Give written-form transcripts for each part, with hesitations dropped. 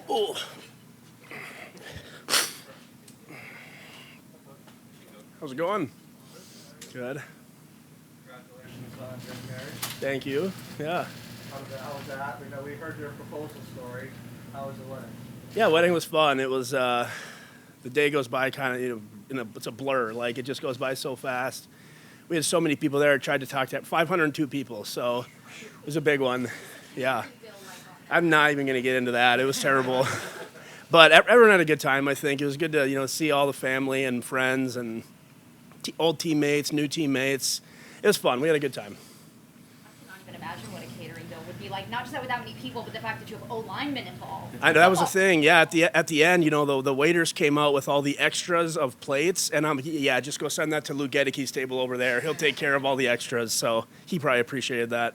Oh. How's it going? Good. Congratulations on getting married. Thank you. Yeah. How was that? We heard your proposal story. How was the wedding? Yeah, wedding was fun. It was the day goes by kind of it's a blur. Like it just goes by so fast. We had so many people there. I tried to talk to 502 people, so it was a big one. Yeah. I'm not even going to get into that. It was terrible. But everyone had a good time, I think. It was good to, see all the family and friends and old teammates, new teammates. It was fun. We had a good time. I cannot even imagine what a catering bill would be like. Not just that with that many people, but the fact that you have O-linemen involved. I know that was the thing. Yeah, at the end, the waiters came out with all the extras of plates, and just go send that to Luke Gedicke's table over there. He'll take care of all the extras, so he probably appreciated that.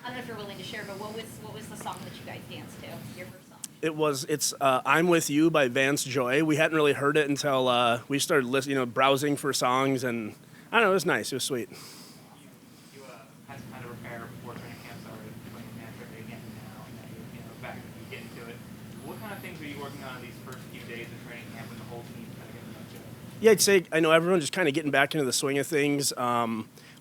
I don't know if you're willing to share, but what was the song that you guys danced to? Your first song? It's "I'm With You" by Vance Joy. We hadn't really heard it until we started listening, browsing for songs, and I don't know, it was nice. It was sweet. You had some kind of repair before training camp started, playing the match every again now, and now you're back and you get into it. What kind of things are you working on these first few days of training camp when the whole team's kind of getting into it? Yeah, I'd say I know everyone just kind of getting back into the swing of things.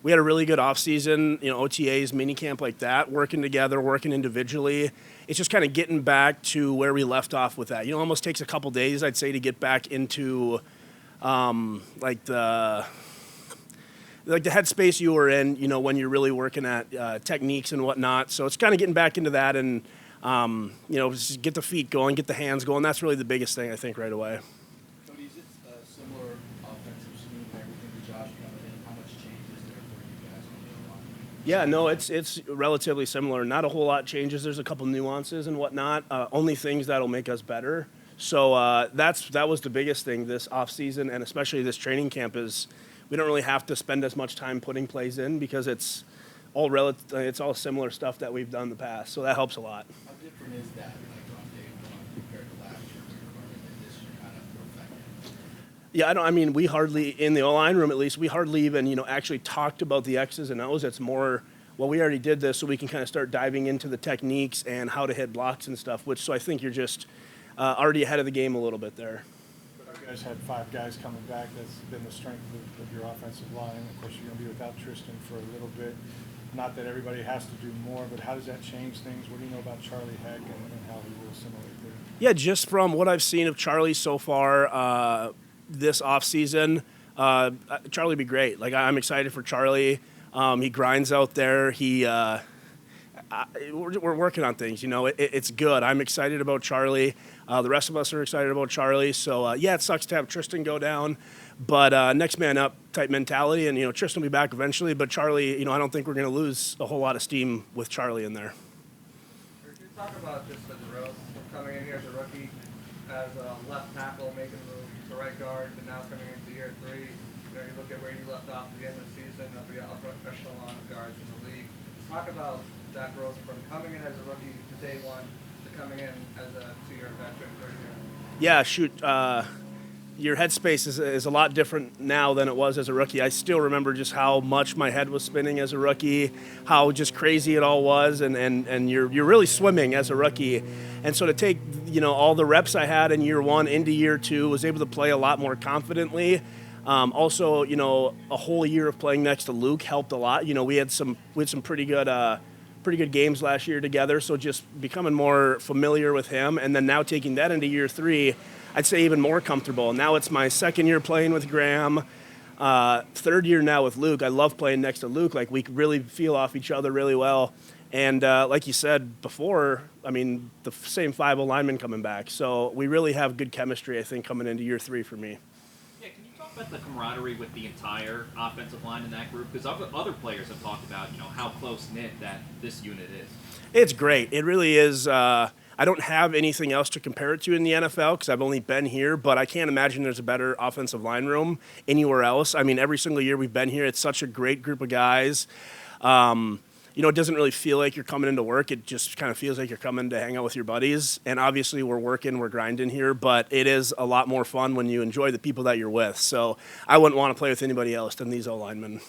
We had a really good offseason, OTAs, minicamp like that, working together, working individually. It's just kind of getting back to where we left off with that. Almost takes a couple days, I'd say, to get back into the headspace you were in, when you're really working at techniques and whatnot. So it's kind of getting back into that and, just get the feet going, get the hands going. That's really the biggest thing, I think, right away. Cody, is it a similar offensive scheme and everything to Josh coming in? How much change is there for you guys on the O-line? Yeah, no, it's relatively similar. Not a whole lot changes. There's a couple nuances and whatnot. Only things that'll make us better. So that was the biggest thing this offseason and especially this training camp is we don't really have to spend as much time putting plays in because it's all similar stuff that we've done in the past. So that helps a lot. How different is that, like on day one compared to last year and this year kind of perfected? Yeah, we hardly, in the O-line room at least, we hardly even, actually talked about the X's and O's. It's more, well, we already did this, so we can kind of start diving into the techniques and how to hit blocks and stuff, so I think you're just already ahead of the game a little bit there. You guys had 5 guys coming back. That's been the strength of your offensive line. Of course, you're going to be without Tristan for a little bit. Not that everybody has to do more, but how does that change things? What do you know about Charlie Heck and how he will assimilate there? Yeah, just from what I've seen of Charlie so far this offseason, Charlie would be great. Like, I'm excited for Charlie. He grinds out there. We're working on things, it's good. I'm excited about Charlie. The rest of us are excited about Charlie. So, it sucks to have Tristan go down. But next man up type mentality. And, Tristan will be back eventually. But Charlie, I don't think we're going to lose a whole lot of steam with Charlie in there. Could you talk about just the growth coming in here as a rookie, as a left tackle, making the move to right guard, and now coming into year 3? You look at where you left off at the end of the season, up the upper echelon of guards in the league. Talk about that growth from coming in as a rookie to day one to coming in as a 2-year veteran, 3rd year. Yeah, shoot. Your headspace is a lot different now than it was as a rookie. I still remember just how much my head was spinning as a rookie, how just crazy it all was, and you're really swimming as a rookie. And so to take, all the reps I had in year 1 into year 2, was able to play a lot more confidently. Also, a whole year of playing next to Luke helped a lot. We had some pretty good games last year together, so just becoming more familiar with him, and then now taking that into year 3, I'd say even more comfortable. Now it's my 2nd year playing with Graham, 3rd year now with Luke. I love playing next to Luke. Like, we really feel off each other really well. And like you said before, the same 5 linemen coming back. So we really have good chemistry, I think, coming into year 3 for me. Yeah, can you talk about the camaraderie with the entire offensive line in that group? Because other players have talked about, how close-knit that this unit is. It's great. It really is. I don't have anything else to compare it to in the NFL because I've only been here, but I can't imagine there's a better offensive line room anywhere else. Every single year we've been here, it's such a great group of guys. It doesn't really feel like you're coming into work. It just kind of feels like you're coming to hang out with your buddies. And obviously we're grinding here, but it is a lot more fun when you enjoy the people that you're with. So I wouldn't want to play with anybody else than these O-linemen.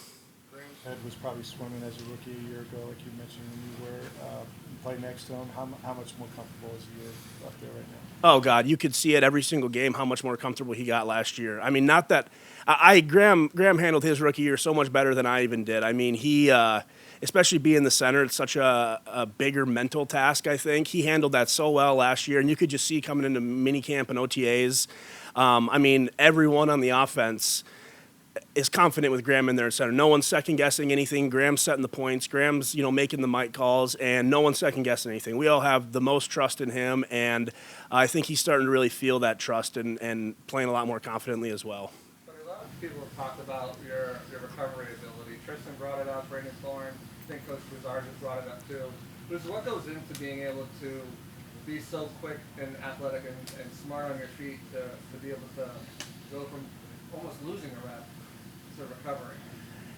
Graham head was probably swimming as a rookie a year ago, like you mentioned when you were. You play next to him. How much more comfortable is he up there right now? Oh God, you could see it every single game how much more comfortable he got last year. I mean, not that Graham handled his rookie year so much better than I even did. I mean, he especially being the center, it's such a bigger mental task. I think he handled that so well last year, and you could just see coming into minicamp and OTAs. I mean, everyone on the offense is confident with Graham in there at center. No one's second guessing anything. Graham's setting the points. Graham's making the mic calls, and no one's second guessing anything. We all have the most trust in him, and I think he's starting to really feel that trust and playing a lot more confidently as well. But a lot of people have talked about your recovery ability. Tristan brought it up. Brandon Thorne, I think Coach Brizard has brought it up too. But it's what goes into being able to be so quick and athletic and smart on your feet to be able to go from almost losing a rep to recovery.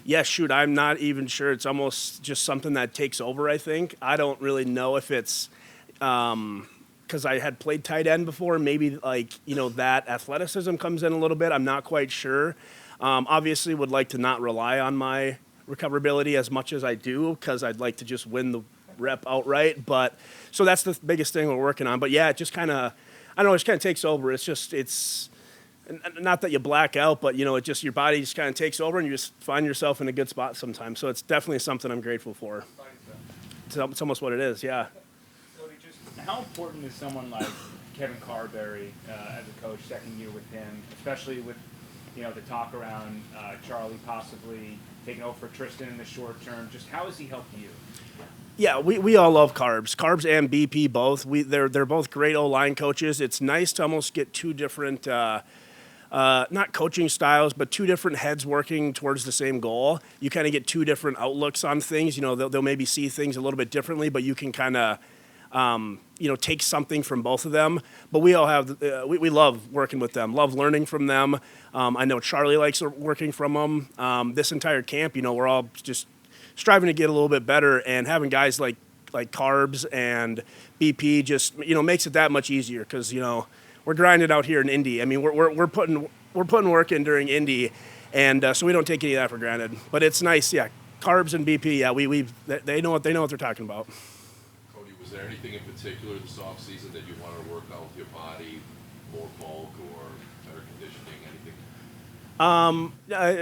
Yeah, shoot, I'm not even sure. It's almost just something that takes over, I think. I don't really know if it's because I had played tight end before. Maybe, that athleticism comes in a little bit. I'm not quite sure. Obviously, would like to not rely on my recoverability as much as I do because I'd like to just win the rep outright. But so that's the biggest thing we're working on. But, yeah, it just kind of – I don't know, it just kind of takes over. It's not that you black out, but, it just your body just kind of takes over and you just find yourself in a good spot sometimes. So it's definitely something I'm grateful for. It's almost what it is, yeah. Cody, just how important is someone like Kevin Carberry as a coach, second year with him, especially with, the talk around Charlie possibly taking over for Tristan in the short term? Just how has he helped you? Yeah, we all love Carbs and BP both. They're both great O-line coaches. It's nice to almost get two different not coaching styles, but two different heads working towards the same goal. You kind of get two different outlooks on things. They'll maybe see things a little bit differently, but you can kind of, take something from both of them. But we all have, we love working with them, love learning from them. I know Charlie likes working from them. This entire camp, we're all just striving to get a little bit better, and having guys like Carbs and BP just, makes it that much easier because, we're grinding out here in Indy. I mean, we're putting work in during Indy, and so we don't take any of that for granted. But it's nice, yeah. Carbs and BP, yeah, they know what they're talking about. Cody, was there anything in particular this offseason that you wanted to work on with your body, more bulk or better conditioning, anything?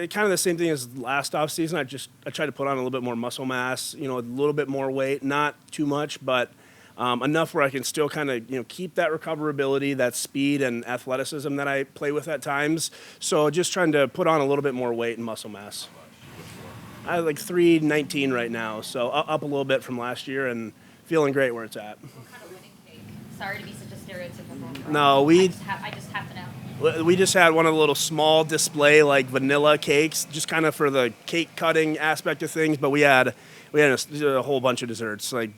Kind of the same thing as last offseason. I tried to put on a little bit more muscle mass, a little bit more weight, not too much, but enough where I can still kind of, keep that recoverability, that speed and athleticism that I play with at times. So just trying to put on a little bit more weight and muscle mass. I have 319 right now, so up a little bit from last year and feeling great where it's at. What kind of wedding cake? Sorry to be such a stereotypical. No, I just have to know. We just had one of the little small display vanilla cakes, just kind of for the cake cutting aspect of things. But we had a whole bunch of desserts. I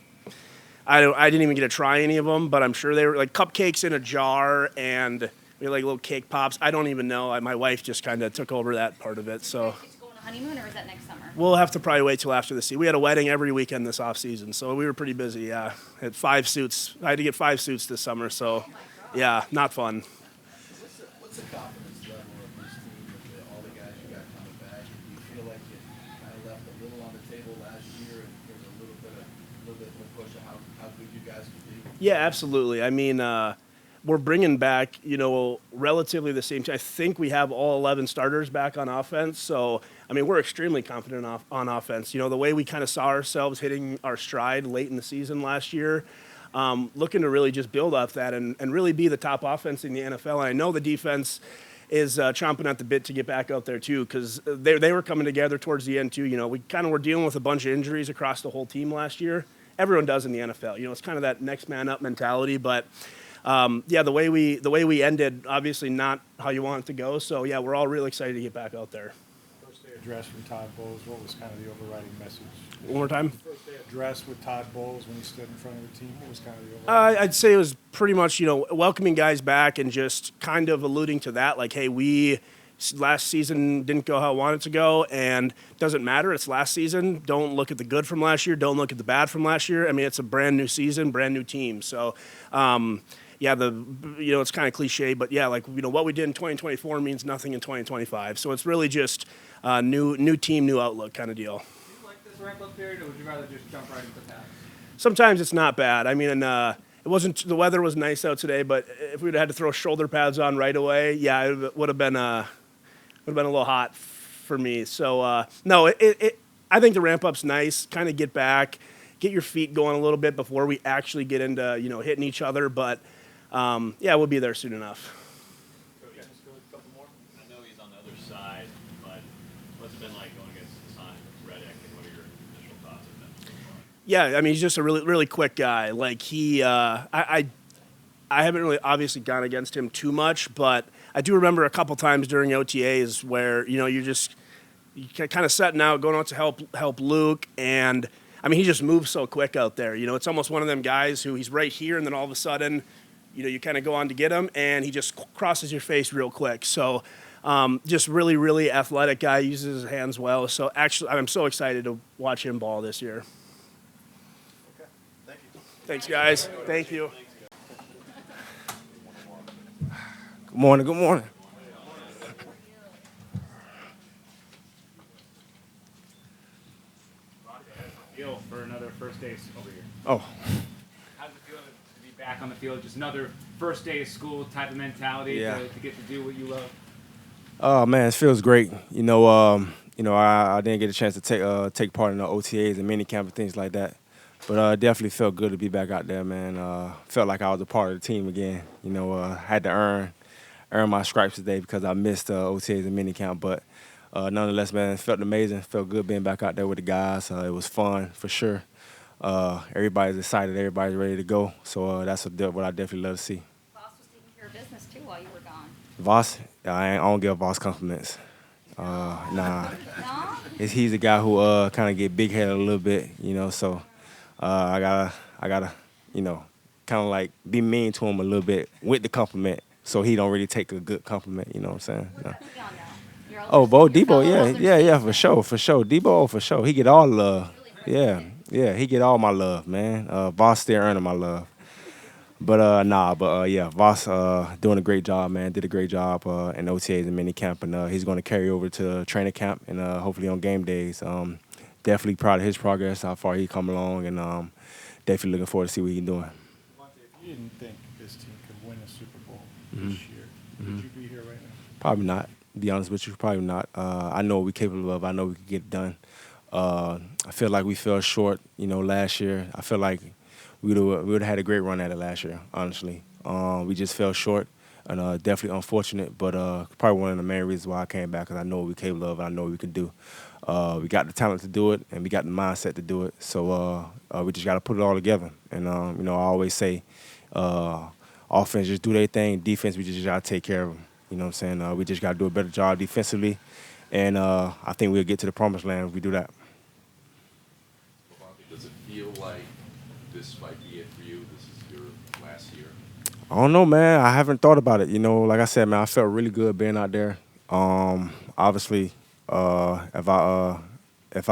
didn't even get to try any of them, but I'm sure they were cupcakes in a jar, and we had little cake pops. I don't even know. My wife just kind of took over that part of it. So. Is it going on a honeymoon, or is that next summer? We'll have to probably wait till after the season. We had a wedding every weekend this off season, so we were pretty busy. Yeah, had 5 suits. I had to get 5 suits this summer, so yeah, not fun. What's the confidence level of this team with all the guys you got coming back? Do you feel like you kind of left a little on the table last year, and there's a little bit of a push of how good you guys can be? Yeah, absolutely. I mean, we're bringing back, relatively the same time. I think we have all 11 starters back on offense. So, I mean, we're extremely confident on offense. The way we kind of saw ourselves hitting our stride late in the season last year, looking to really just build off that and really be the top offense in the NFL. And I know the defense is chomping at the bit to get back out there too, because they were coming together towards the end too. We kind of were dealing with a bunch of injuries across the whole team last year. Everyone does in the NFL. It's kind of that next man up mentality. But the way we ended, obviously not how you want it to go. So yeah, we're all really excited to get back out there. First day address from Todd Bowles, what was kind of the overriding message? One more time. First day address with Todd Bowles when he stood in front of the team, what was kind of the overriding? I'd say it was pretty much, welcoming guys back and just kind of alluding to that, hey, last season didn't go how I wanted to go, and it doesn't matter. It's last season. Don't look at the good from last year. Don't look at the bad from last year. I mean, it's a brand new season, brand new team. So, it's kind of cliche, but yeah, what we did in 2024 means nothing in 2025. So it's really just new team, new outlook kind of deal. this ramp-up period, or would you rather just jump right into pass? Sometimes it's not bad. I mean, it wasn't. The weather was nice out today, but if we'd had to throw shoulder pads on right away, yeah, it would have been a little hot for me. So no, I think the ramp up's nice. Kind of get back, get your feet going a little bit before we actually get into hitting each other. But yeah, we'll be there soon enough. I know he's on the other side, but what's it been like going against Hassan Reddick, and what are your initial thoughts of him so far? Yeah, I mean, he's just a really, really quick guy. Like I haven't really obviously gone against him too much, but I do remember a couple times during OTAs where you're kind of setting out, going out to help Luke, and I mean he just moves so quick out there. It's almost one of them guys who he's right here, and then all of a sudden, you kind of go on to get him, and he just crosses your face real quick. So just really, really athletic guy, uses his hands well. So actually, I'm so excited to watch him ball this year. Okay, thank you. Thanks, guys. Thank you. Good morning, good morning. Feel for another first day over here. Oh, How does it feel to be back on the field? Just another first day of school type of mentality Yeah. to get to do what you love. oh man, it feels great. I didn't get a chance to take part in the OTAs and mini camp and things like that, but definitely felt good to be back out there, man. Felt like I was a part of the team again. Had to earn my stripes today because I missed OTAs and mini camp, but nonetheless, man, it felt amazing. Felt good being back out there with the guys. It was fun for sure. Everybody's excited. Everybody's ready to go. So that's what I definitely love to see. Boss was taking care of business too while you were gone. Voss, I don't give Voss compliments. Nah, No? he's a guy who kind of get big headed a little bit, So I gotta, kind of like be mean to him a little bit with the compliment, so he don't really take a good compliment. You know what I'm saying? What No. about Dion now? Your Oh, older- Bo your Debo, fellow yeah, older yeah, sister. for sure. Debo, for sure. He get all love. Yeah, he get all my love, man. Voss still earning my love. But yeah, Voss doing a great job, man. Did a great job in OTAs and mini camp, and he's going to carry over to training camp and hopefully on game days. Definitely proud of his progress, how far he come along, and definitely looking forward to see what he's doing. Lavonte, if you didn't think this team could win a Super Bowl this year, would you be here right now? Probably not. To be honest with you, probably not. I know what we're capable of. I know we can get it done. I feel like we fell short, last year. I feel like we would have had a great run at it last year, honestly. We just fell short, and definitely unfortunate, but probably one of the main reasons why I came back, because I know what we're capable of, and I know what we can do. We got the talent to do it, and we got the mindset to do it. So we just got to put it all together. And, I always say offense just do their thing. Defense, we just got to take care of them. You know what I'm saying? We just got to do a better job defensively, and I think we'll get to the promised land if we do that. Does it feel like this might be it for you? This is your last year? I don't know, man. I haven't thought about it. Like I said, man, I felt really good being out there. Obviously, if I if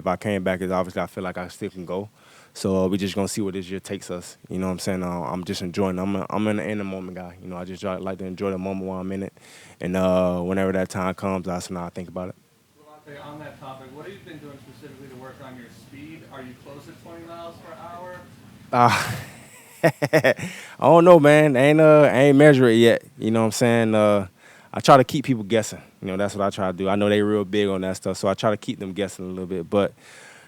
I came back, it's obviously I feel like I still can go. So we just gonna see what this year takes us. You know what I'm saying? I'm just enjoying it. I'm in the moment guy. I just like to enjoy the moment while I'm in it. And whenever that time comes, that's when I think about it. Lavonte, on that topic, what have you been doing specifically to work on your speed? Are you close to 20 miles per hour? I don't know, man. I ain't measure it yet. You know what I'm saying? I try to keep people guessing. That's what I try to do. I know they real big on that stuff, so I try to keep them guessing a little bit. But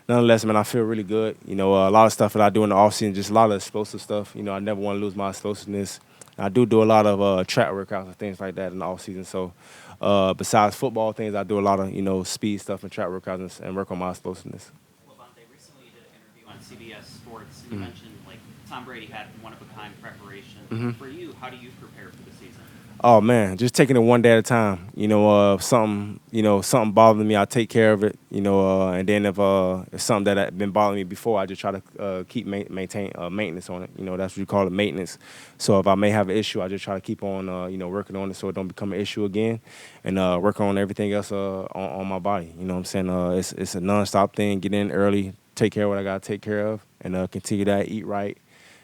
nonetheless, man, I feel really good. A lot of stuff that I do in the offseason, just a lot of explosive stuff. I never want to lose my explosiveness. I do a lot of track workouts and things like that in the offseason. So besides football things, I do a lot of, speed stuff and track workouts and work on my explosiveness. Lavonte, recently you did an interview on CBS Sports, and you mentioned Tom Brady had one-of-a-kind preparation. For you, how do you prepare for the season? Oh man, just taking it one day at a time. Something bothering me, I take care of it. And then if something that had been bothering me before, I just try to keep maintain maintenance on it. That's what you call it, maintenance. So if I may have an issue, I just try to keep on working on it so it don't become an issue again, and work on everything else on my body. You know what I'm saying? It's a nonstop thing. Get in early, take care of what I gotta take care of, and continue that, eat right,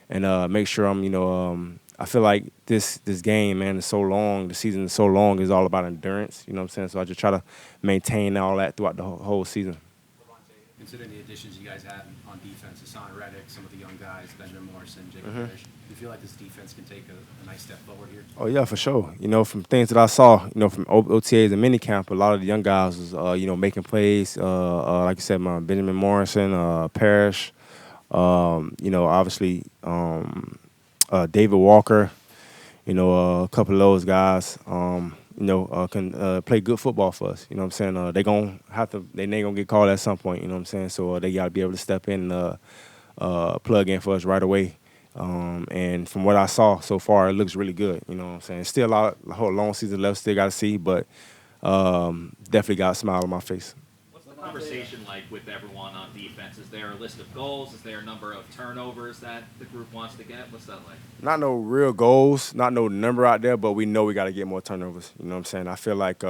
and make sure I'm I feel like this game, man, is so long. The season is so long. It's all about endurance. You know what I'm saying? So I just try to maintain all that throughout the whole season. Lavonte, considering the additions you guys had on defense, Hassan Reddick, some of the young guys, Benjamin Morrison, Jacob Mhm. Parrish, do you feel like this defense can take a nice step forward here? Oh yeah, for sure. From things that I saw, from OTAs and minicamp, a lot of the young guys was, making plays. Like you said, Benjamin Morrison, Parrish, obviously David Walker. A couple of those guys, can play good football for us. You know what I'm saying? They ain't gonna get called at some point. You know what I'm saying? So they gotta be able to step in and plug in for us right away. And from what I saw so far, it looks really good. You know what I'm saying? Still a whole long season left, still got to see, but definitely got a smile on my face. What's the conversation like with everyone on defense? Is there a list of goals? Is there a number of turnovers that the group wants to get? What's that like? Not no real goals, not no number out there, but we know we got to get more turnovers. You know what I'm saying? I feel like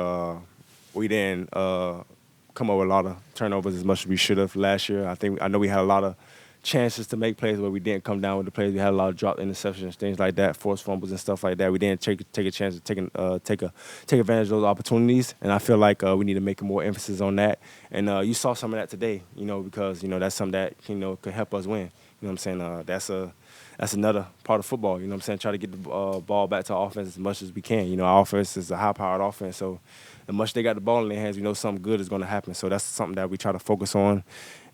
we didn't come up with a lot of turnovers as much as we should have last year. I know we had a lot of chances to make plays, but we didn't come down with the plays. We had a lot of dropped interceptions, things like that, forced fumbles and stuff like that. We didn't take a chance to take advantage of those opportunities, and I feel like we need to make more emphasis on that. And you saw some of that today, because that's something that could help us win. You know what I'm saying? That's another part of football. You know what I'm saying? Try to get the ball back to our offense as much as we can. Our offense is a high-powered offense, so the much they got the ball in their hands, we know something good is going to happen. So that's something that we try to focus on.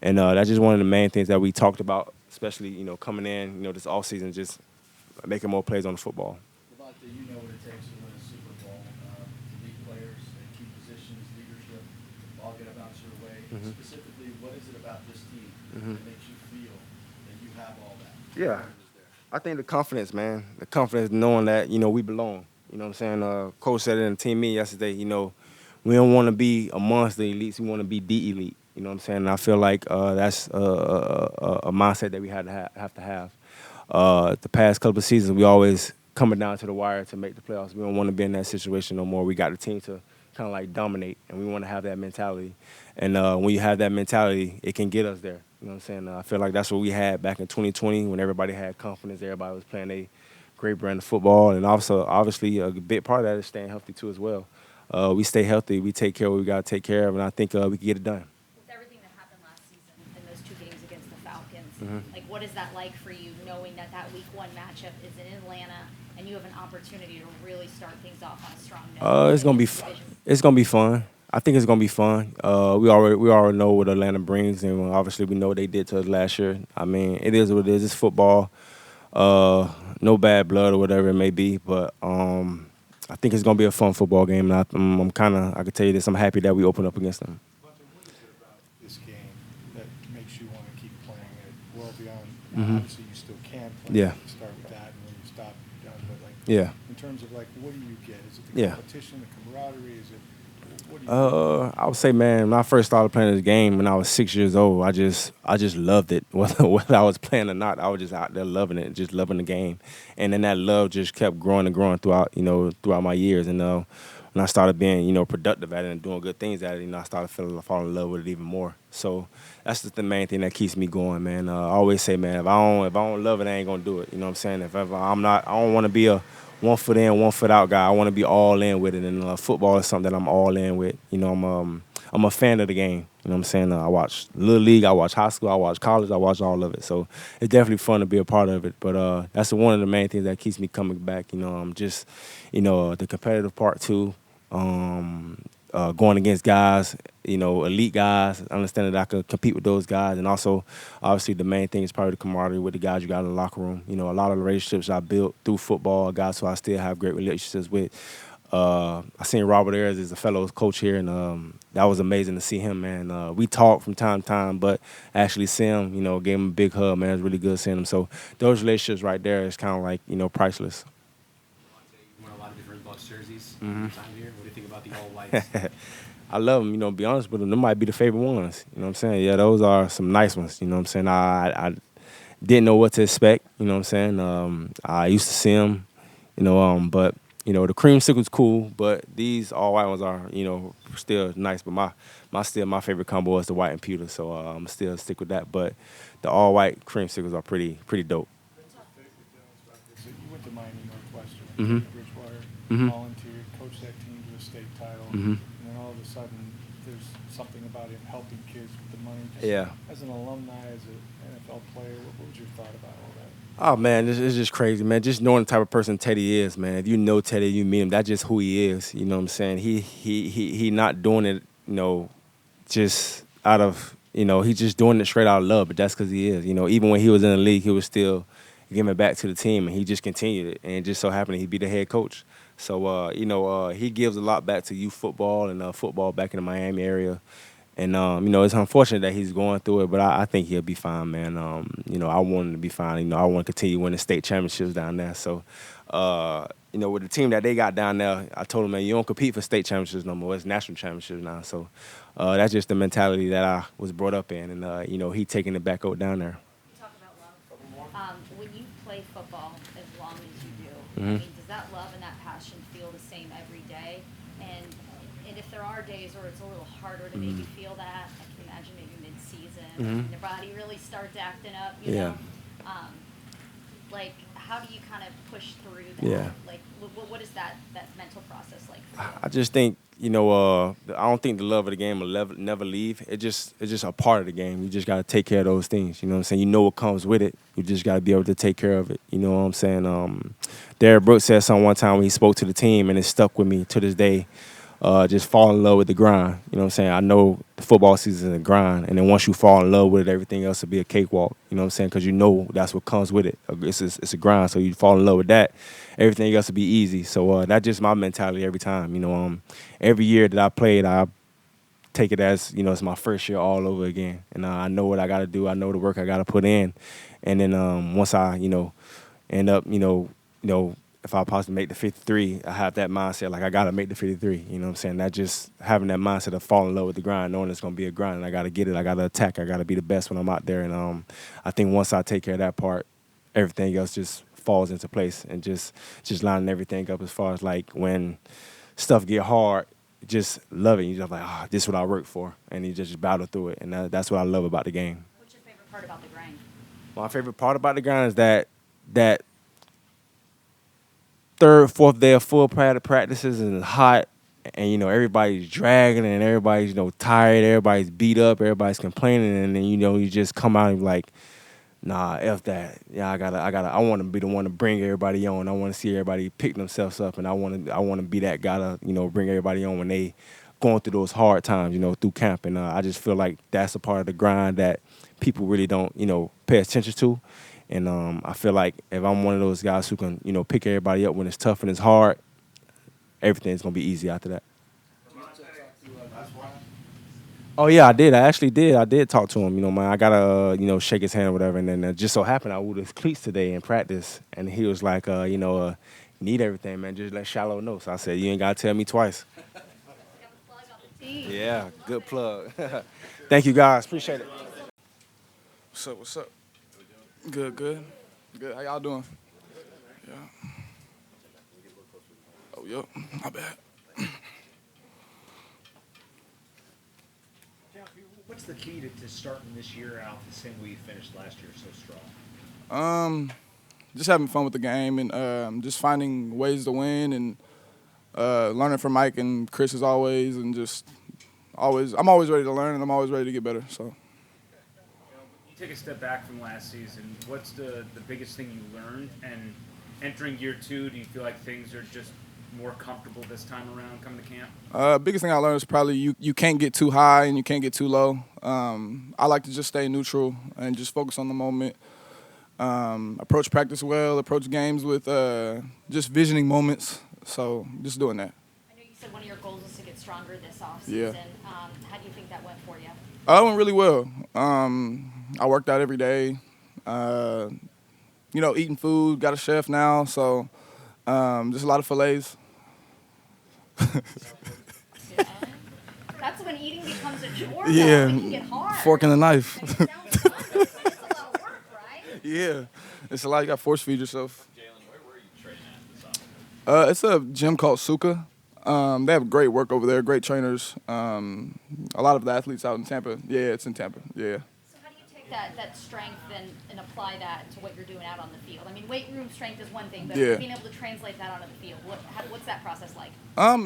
And that's just one of the main things that we talked about, especially, coming in, this offseason, just making more plays on the football. Lavonte, you know what it takes to win a Super Bowl. To lead players, key positions, leadership, all get about your way. Mhm. Specifically, what is it about this team Mhm. that makes you feel that you have all that? Yeah. I think the confidence, man. The confidence knowing that, we belong. You know what I'm saying? Coach said it in the team meeting yesterday, we don't want to be amongst the elites. We want to be the elite. You know what I'm saying? And I feel like that's a mindset that we have to have. The past couple of seasons, we always coming down to the wire to make the playoffs. We don't want to be in that situation no more. We got the team to kind of like dominate, and we want to have that mentality. And when you have that mentality, it can get us there. You know what I'm saying? I feel like that's what we had back in 2020 when everybody had confidence. Everybody was playing a great brand of football. And also, obviously, a big part of that is staying healthy, too, as well. We stay healthy. We take care of what we got to take care of, and I think we can get it done. With everything that happened last season in those 2 games against the Falcons, Mhm. what is that like for you, knowing that Week 1 matchup is in Atlanta and you have an opportunity to really start things off on a strong note? It's gonna be it's gonna be fun. I think it's gonna be fun. We already know what Atlanta brings, and obviously we know what they did to us last year. I mean, it is what it is. It's football. No bad blood or whatever it may be, but I think it's gonna be a fun football game. And I can tell you this, I'm happy that we opened up against them. What is it about this game that makes you want to keep playing it well beyond? Mhm. Obviously, you still can play. Yeah. You start with that, and when you stop, you're done. But Yeah. in terms of what do you get? Is it the Yeah. competition, the camaraderie? Is it what do you? I would say, man, when I first started playing this game when I was 6 years old, I just loved it. Whether I was playing or not, I was just out there loving it, just loving the game. And then that love just kept growing and growing throughout my years. And when I started being, productive at it and doing good things at it, I started falling in love with it even more. So that's just the main thing that keeps me going, man. I always say, man, if I don't love it, I ain't gonna do it. You know what I'm saying? If ever I don't want to be a 1 foot in, 1 foot out guy. I want to be all in with it, and football is something that I'm all in with. I'm a fan of the game. You know what I'm saying? I watch Little League, I watch high school, I watch college, I watch all of it. So it's definitely fun to be a part of it. But that's one of the main things that keeps me coming back. Just the competitive part too. Going against guys, elite guys, understanding that I could compete with those guys. And also, obviously, the main thing is probably the camaraderie with the guys you got in the locker room. A lot of the relationships I built through football, guys who I still have great relationships with. I seen Robert Ayers as a fellow coach here, and that was amazing to see him, man. We talk from time to time, but actually see him, gave him a big hug, man. It was really good seeing him. So those relationships right there is kind of like, priceless. You won a lot of different Bucs jerseys. Mhm. Time here. What do you think about the all whites? I love them, to be honest with them. They might be the favorite ones. You know what I'm saying? Yeah, those are some nice ones. You know what I'm saying? I didn't know what to expect. You know what I'm saying? I used to see them, but, the creamsicle's cool, but these all white ones are, still nice. But my favorite combo is the white and pewter, so I'm still stick with that. But the all white creamsicles are pretty dope. You went to Miami Northwestern, Mhm. Bridgewater, Mhm. volunteered, coached that team to a state title, Mhm. and then all of a sudden there's something about him helping kids with the money. Just Yeah. As an alumni, as an NFL player, what was your thought about all that? Oh man, it's just crazy, man. Just knowing the type of person Teddy is, man. If you know Teddy, you meet him. That's just who he is. You know what I'm saying? He not doing it, just out of, he's just doing it straight out of love. But that's because he is. Even when he was in the league, he was still giving it back to the team, and he just continued it. And it just so happened he'd be the head coach. So he gives a lot back to youth football and football back in the Miami area. And it's unfortunate that he's going through it, but I think he'll be fine, man. I want him to be fine. I want to continue winning state championships down there. So, with the team that they got down there, I told him, man, you don't compete for state championships no more. It's national championships now. So, that's just the mentality that I was brought up in, and he taking it back out down there. You talk about love. When you play football as long as you do, Mhm. I mean, does that love and that passion feel the same every day? And if there are days where it's a little harder to maybe feel that, I can imagine maybe mid-season, when your body really starts acting up, you know? How do you kind of push through that? Yeah. Like, what is that mental process like for you? I just think, I don't think the love of the game will never leave. It's just a part of the game. You just got to take care of those things. You know what I'm saying? You know what comes with it. You just got to be able to take care of it. You know what I'm saying? Derek Brooks said something one time when he spoke to the team, and it stuck with me to this day. Just fall in love with the grind. You know what I'm saying? I know the football season is a grind, and then once you fall in love with it, everything else will be a cakewalk. You know what I'm saying? Because that's what comes with it. It's a grind, so you fall in love with that. Everything else will be easy. So that's just my mentality every time. Every year that I played, I take it as, it's my first year all over again. And I know what I got to do. I know the work I got to put in. And then once I, end up, if I possibly make the 53, I have that mindset, like I got to make the 53. You know what I'm saying? That just having that mindset of falling in love with the grind, knowing it's going to be a grind, and I got to get it. I got to attack. I got to be the best when I'm out there. And I think once I take care of that part, everything else just falls into place, and just lining everything up as far as like when stuff get hard, just love it. You're just like, this is what I work for. And you just battle through it. And that's what I love about the game. What's your favorite part about the grind? My favorite part about the grind is that third, fourth day of full practices, and it's hot, and everybody's dragging, and everybody's tired, everybody's beat up, everybody's complaining, and then you just come out and be like, nah, F that. Yeah, I want to be the one to bring everybody on. I want to see everybody pick themselves up, and I want to be that guy to bring everybody on when they going through those hard times, through camp. And I just feel like that's a part of the grind that people really don't pay attention to. And I feel like if I'm one of those guys who can pick everybody up when it's tough and it's hard, everything's gonna be easy after that. Oh yeah, I did. I actually did. I did talk to him. Man, I gotta shake his hand or whatever. And then just so happened I wore his cleats today in practice, and he was like, need everything, man. Just let Shallow know. So I said, you ain't gotta tell me twice. Yeah, good plug. Thank you guys. Appreciate it. What's up? Good. How y'all doing? Yeah. Oh, yep. My bad. What's the key to starting this year out the same way you finished last year so strong? Just having fun with the game, and just finding ways to win, and learning from Mike and Chris as always, and I'm always ready to learn, and I'm always ready to get better. So. You take a step back from last season. What's the biggest thing you learned? And entering year 2, do you feel like things are just more comfortable this time around coming to camp? Biggest thing I learned is probably you can't get too high and you can't get too low. I like to just stay neutral and just focus on the moment. Approach practice well, approach games with just visioning moments. So just doing that. I know you said one of your goals is to get stronger this offseason. Yeah. How do you think that went for you? It went really well. I worked out every day. Eating food, got a chef now, so just a lot of fillets. That's when eating becomes a chore. Yeah, It can get hard. fork and a knife. It sounds fun, but it's a lot of work, right? Yeah, it's a lot. You got to force feed yourself. Jalen, where were you training at this offseason? It's a gym called Suka. They have great work over there, great trainers. A lot of the athletes out in Tampa. Yeah, it's in Tampa. Yeah. So how do you take that strength and apply that to what you're doing out on the field? I mean, weight room strength is one thing, but Yeah. being able to translate that onto the field, what's that process like?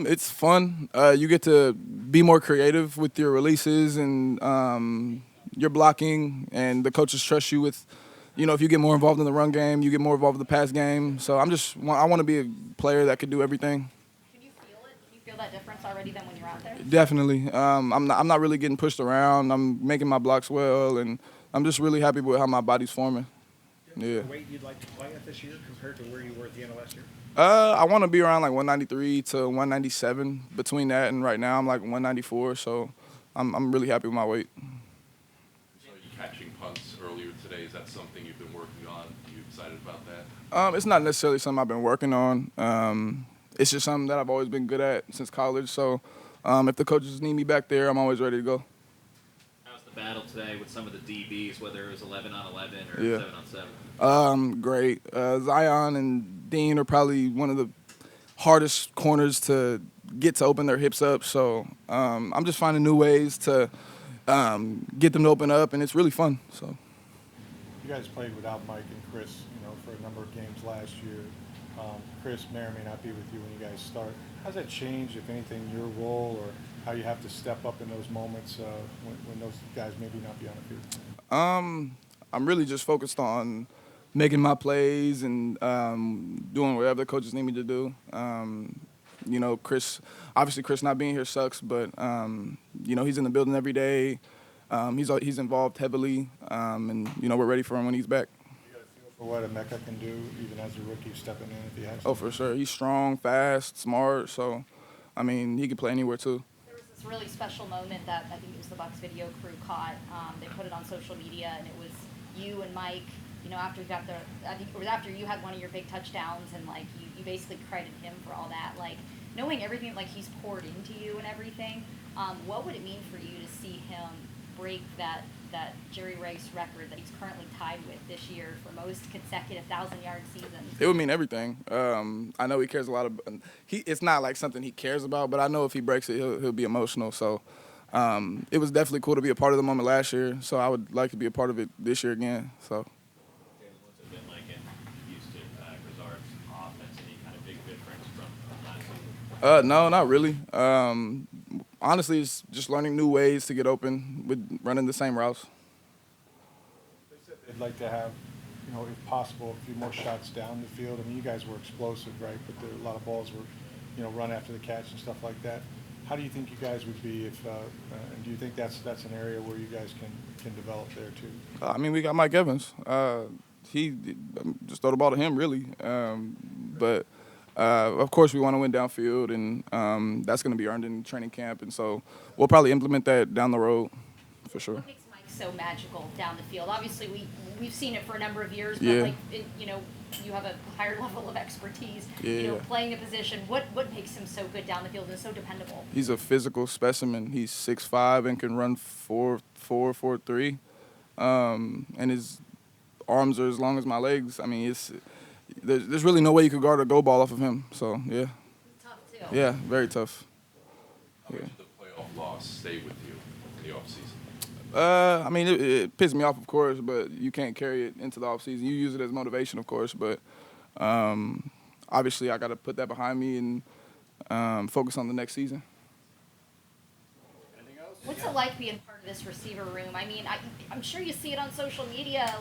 It's fun. You get to be more creative with your releases and your blocking, and the coaches trust you with, if you get more involved in the run game, you get more involved in the pass game. So I want to be a player that could do everything. Can you feel it? Can you feel that difference already then when you're out there? Definitely. I'm not really getting pushed around. I'm making my blocks well, and I'm just really happy with how my body's forming. Yeah. The weight you'd like to play at this year compared to where you were at the end of last year? I want to be around like 193 to 197. Between that and right now, I'm like 194. So I'm really happy with my weight. So you catching punts earlier today, is that something you've been working on? Are you excited about that? It's not necessarily something I've been working on. It's just something that I've always been good at since college. So if the coaches need me back there, I'm always ready to go. How's the battle today with some of the DBs, whether it was 11 on 11 or Yeah. 7 on 7? Great. Zion and Dean are probably one of the hardest corners to get to open their hips up. So I'm just finding new ways to get them to open up, and it's really fun. So You guys played without Mike and Chris, for a number of games last year. Chris may or may not be with you when you guys start. How's that changed, if anything, your role or how you have to step up in those moments when those guys maybe not be on the field? I'm really just focused on making my plays and doing whatever the coaches need me to do. Chris not being here sucks, but he's in the building every day. He's involved heavily, and we're ready for him when he's back. You got a feel for what Emeka can do, even as a rookie stepping in if he has to? Oh, for sure. He's strong, fast, smart. So, he can play anywhere too. There was this really special moment that I think it was the Bucs video crew caught. They put it on social media, and it was you and Mike. After I think it was after you had one of your big touchdowns, and you basically credited him for all that. Knowing everything he's poured into you and everything, what would it mean for you to see him break that Jerry Rice record that he's currently tied with this year for most consecutive 1,000-yard seasons? It would mean everything. I know he cares a lot of. It's not like something he cares about, but I know if he breaks it, he'll be emotional. So it was definitely cool to be a part of the moment last year. So I would like to be a part of it this year again. So. What's it been like in Houston, Grizzard's offense? Any kind of big difference from last season? No, not really. Honestly, it's just learning new ways to get open with running the same routes. They said they'd like to have, if possible, a few more shots down the field. I mean, you guys were explosive, right? But a lot of balls were, run after the catch and stuff like that. How do you think you guys would be if, and do you think that's an area where you guys can develop there too? We got Mike Evans. He just throw the ball to him, really. But of course, we want to win downfield, and that's going to be earned in training camp. And so we'll probably implement that down the road for sure. What makes Mike so magical down the field? Obviously, we've seen it for a number of years, but Yeah. You have a higher level of expertise. Yeah. Playing a position. What makes him so good down the field and so dependable? He's a physical specimen. He's 6'5" and can run 4.4, 4.3, and his arms are as long as my legs. There's really no way you could guard a go ball off of him. So yeah. Tough too. Yeah, very tough. How much did the playoff loss stay with you in the offseason? It pissed me off, of course, but you can't carry it into the offseason. You use it as motivation, of course, but obviously I got to put that behind me and focus on the next season. What's it like being part of this receiver room? I'm sure you see it on social media.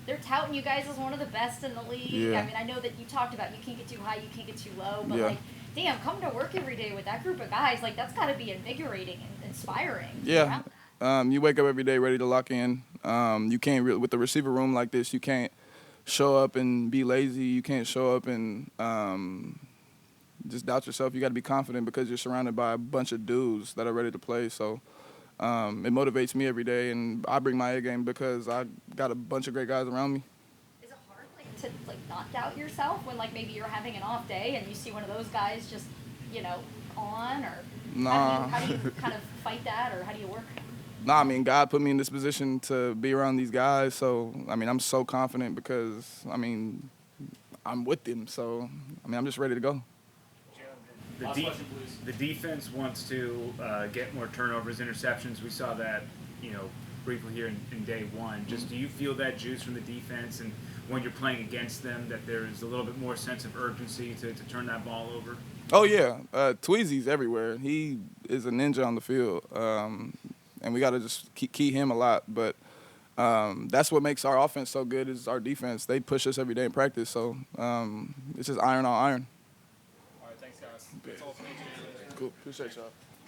They're touting you guys as one of the best in the league. Yeah. I know that you talked about you can't get too high, you can't get too low, but Yeah. damn, coming to work every day with that group of guys, that's got to be invigorating and inspiring. to be Yeah. around that. You wake up every day ready to lock in. You can't with the receiver room like this. You can't show up and be lazy. You can't show up and just doubt yourself. You got to be confident because you're surrounded by a bunch of dudes that are ready to play. So it motivates me every day, and I bring my A game because I got a bunch of great guys around me. Is it hard to not doubt yourself when maybe you're having an off day and you see one of those guys just on, or Nah. how do you kind of fight that, or how do you work? Nah, God put me in this position to be around these guys. So, I'm so confident because, I'm with them. So, I'm just ready to go. The defense wants to get more turnovers, interceptions. We saw that, briefly here in day one. Just do you feel that juice from the defense, and when you're playing against them, that there's a little bit more sense of urgency to turn that ball over? Oh, yeah. Tweezy's everywhere. He is a ninja on the field, and we got to just key him a lot. But that's what makes our offense so good is our defense. They push us every day in practice, so it's just iron on iron. All right, thanks, guys. That's all for me. Cool. Appreciate y'all.